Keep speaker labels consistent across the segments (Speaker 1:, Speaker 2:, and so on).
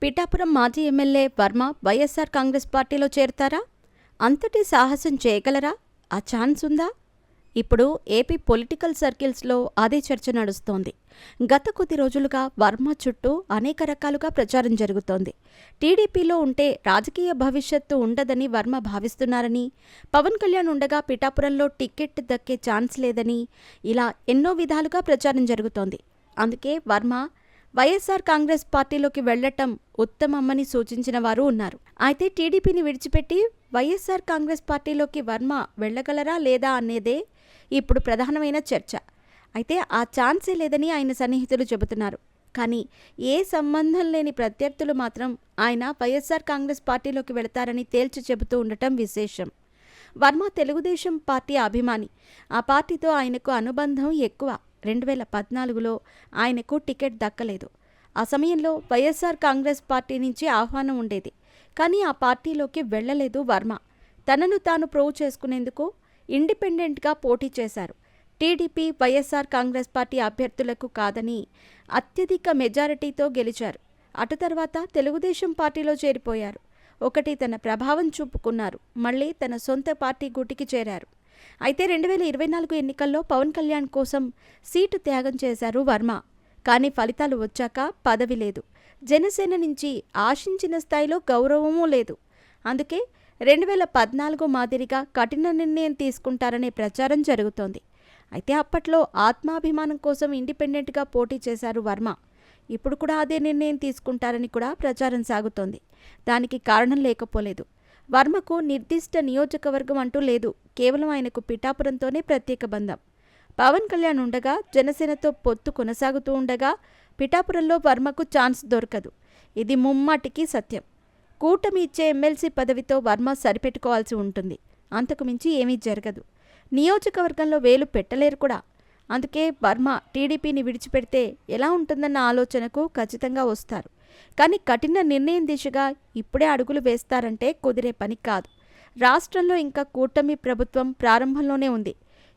Speaker 1: పిఠాపురం మాజీ ఎమ్మెల్యే వర్మ వైఎస్ఆర్ కాంగ్రెస్ పార్టీలో చేరతారా? అంతటి సాహసం చేయగలరా? ఆ ఛాన్స్ ఉందా? ఇప్పుడు ఏపీ పొలిటికల్ సర్కిల్స్లో అదే చర్చ నడుస్తోంది. గత కొద్ది రోజులుగా వర్మ చుట్టూ అనేక రకాలుగా ప్రచారం జరుగుతోంది. టీడీపీలో ఉంటే రాజకీయ భవిష్యత్తు ఉండదని వర్మ భావిస్తున్నారని, పవన్ కళ్యాణ్ ఉండగా పిఠాపురంలో టికెట్ దక్కే ఛాన్స్ లేదని, ఇలా ఎన్నో విధాలుగా ప్రచారం జరుగుతోంది. అందుకే వర్మ వైఎస్ఆర్ కాంగ్రెస్ పార్టీలోకి వెళ్లటం ఉత్తమమని సూచించిన వారు ఉన్నారు. అయితే టీడీపీని విడిచిపెట్టి వైఎస్ఆర్ కాంగ్రెస్ పార్టీలోకి వర్మ వెళ్లగలరా లేదా అనేదే ఇప్పుడు ప్రధానమైన చర్చ. అయితే ఆ ఛాన్సే లేదని ఆయన సన్నిహితులు చెబుతున్నారు. కానీ ఏ సంబంధం లేని ప్రత్యర్థులు మాత్రం ఆయన వైఎస్ఆర్ కాంగ్రెస్ పార్టీలోకి వెళతారని తేల్చి చెబుతూ ఉండటం విశేషం. వర్మ తెలుగుదేశం పార్టీ అభిమాని. ఆ పార్టీతో ఆయనకు అనుబంధం ఎక్కువ. 2014లో ఆయనకు టికెట్ దక్కలేదు. ఆ సమయంలో వైఎస్ఆర్ కాంగ్రెస్ పార్టీ నుంచి ఆహ్వానం ఉండేది. కానీ ఆ పార్టీలోకి వెళ్లలేదు వర్మ. తనను తాను ప్రూవ్ చేసుకునేందుకు ఇండిపెండెంట్గా పోటీ చేశారు. టీడీపీ, వైఎస్ఆర్ కాంగ్రెస్ పార్టీ అభ్యర్థులకు కాదని అత్యధిక మెజారిటీతో గెలిచారు. అటు తర్వాత తెలుగుదేశం పార్టీలో చేరిపోయారు. ఒకటి తన ప్రభావం చూపుకున్నారు. మళ్ళీ తన సొంత పార్టీ గూటికి చేరారు. అయితే 2024 ఎన్నికల్లో పవన్ కళ్యాణ్ కోసం సీటు త్యాగం చేశారు వర్మ. కానీ ఫలితాలు వచ్చాక పదవి లేదు. జనసేన నుంచి ఆశించిన స్థాయిలో గౌరవమూ లేదు. అందుకే 2014 మాదిరిగా కఠిన నిర్ణయం తీసుకుంటారనే ప్రచారం జరుగుతోంది. అయితే అప్పట్లో ఆత్మాభిమానం కోసం ఇండిపెండెంట్గా పోటీ చేశారు వర్మ. ఇప్పుడు కూడా అదే నిర్ణయం తీసుకుంటారని కూడా ప్రచారం సాగుతోంది. దానికి కారణం లేకపోలేదు. వర్మకు నిర్దిష్ట నియోజకవర్గం అంటూ లేదు. కేవలం ఆయనకు పిఠాపురంతోనే ప్రత్యేక బంధం. పవన్ కళ్యాణ్ ఉండగా, జనసేనతో పొత్తు కొనసాగుతూ ఉండగా పిఠాపురంలో వర్మకు ఛాన్స్ దొరకదు. ఇది ముమ్మాటికి సత్యం. కూటమి ఇచ్చే ఎమ్మెల్సీ పదవితో వర్మ సరిపెట్టుకోవాల్సి ఉంటుంది. అంతకు మించి ఏమీ జరగదు. నియోజకవర్గంలో వేలు పెట్టలేరు కూడా. అందుకే వర్మ టీడీపీని విడిచిపెడితే ఎలా ఉంటుందన్న ఆలోచనకు ఖచ్చితంగా వస్తారు. కానీ కఠిన నిర్ణయం దిశగా ఇప్పుడే అడుగులు వేస్తారంటే కుదిరే పని కాదు. రాష్ట్రంలో ఇంకా కూటమి ప్రభుత్వం ప్రారంభంలోనే ఉంది.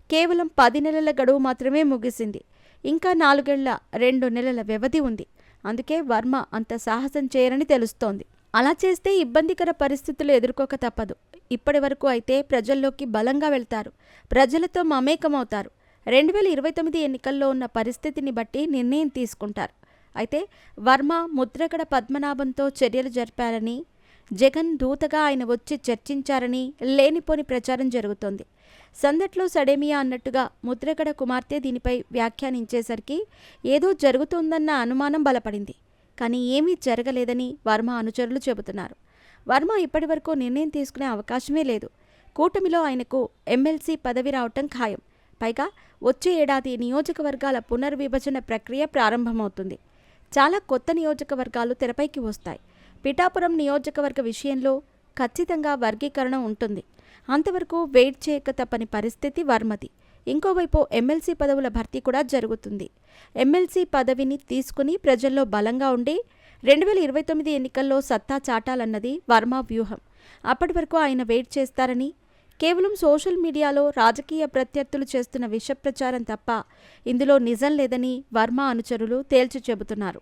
Speaker 1: కేవలం 10 నెలల గడువు మాత్రమే ముగిసింది. ఇంకా 4 ఏళ్ల 2 నెలల వ్యవధి ఉంది. అందుకే వర్మ అంత సాహసం చేయరని తెలుస్తోంది. అలా చేస్తే ఇబ్బందికర పరిస్థితులు ఎదుర్కోక తప్పదు. ఇప్పటి వరకు అయితే ప్రజల్లోకి బలంగా వెళ్తారు. ప్రజలతో మమేకమవుతారు. 2029 ఎన్నికల్లో ఉన్న పరిస్థితిని బట్టి నిర్ణయం తీసుకుంటారు. అయితే వర్మ ముద్రగడ పద్మనాభంతో చర్యలు జరిపారని, జగన్ దూతగా ఆయన వచ్చి చర్చించారని లేనిపోని ప్రచారం జరుగుతోంది. సందట్లో సడేమియా అన్నట్టుగా ముద్రగడ కుమార్తె దీనిపై వ్యాఖ్యానించేసరికి ఏదో జరుగుతోందన్న అనుమానం బలపడింది. కానీ ఏమీ జరగలేదని వర్మ అనుచరులు చెబుతున్నారు. వర్మ ఇప్పటి వరకు నిర్ణయం తీసుకునే అవకాశమే లేదు. కూటమిలో ఆయనకు ఎమ్మెల్సీ పదవి రావటం ఖాయం. పైగా వచ్చే ఏడాది నియోజకవర్గాల పునర్విభజన ప్రక్రియ ప్రారంభమవుతుంది. చాలా కొత్త నియోజకవర్గాలు తెరపైకి వస్తాయి. పిఠాపురం నియోజకవర్గ విషయంలో ఖచ్చితంగా వర్గీకరణ ఉంటుంది. అంతవరకు వెయిట్ చేయక తప్పని పరిస్థితి వర్మది. ఇంకోవైపు ఎమ్మెల్సీ పదవుల భర్తీ కూడా జరుగుతుంది. ఎమ్మెల్సీ పదవిని తీసుకుని ప్రజల్లో బలంగా ఉండి 2029 ఎన్నికల్లో సత్తా చాటాలన్నది వర్మ వ్యూహం. అప్పటి వరకు ఆయన వెయిట్ చేస్తారని, కేవలం సోషల్ మీడియాలో రాజకీయ ప్రత్యర్థులు చేస్తున్న విష ప్రచారం తప్ప ఇందులో నిజం లేదని వర్మ అనుచరులు తేల్చి చెబుతున్నారు.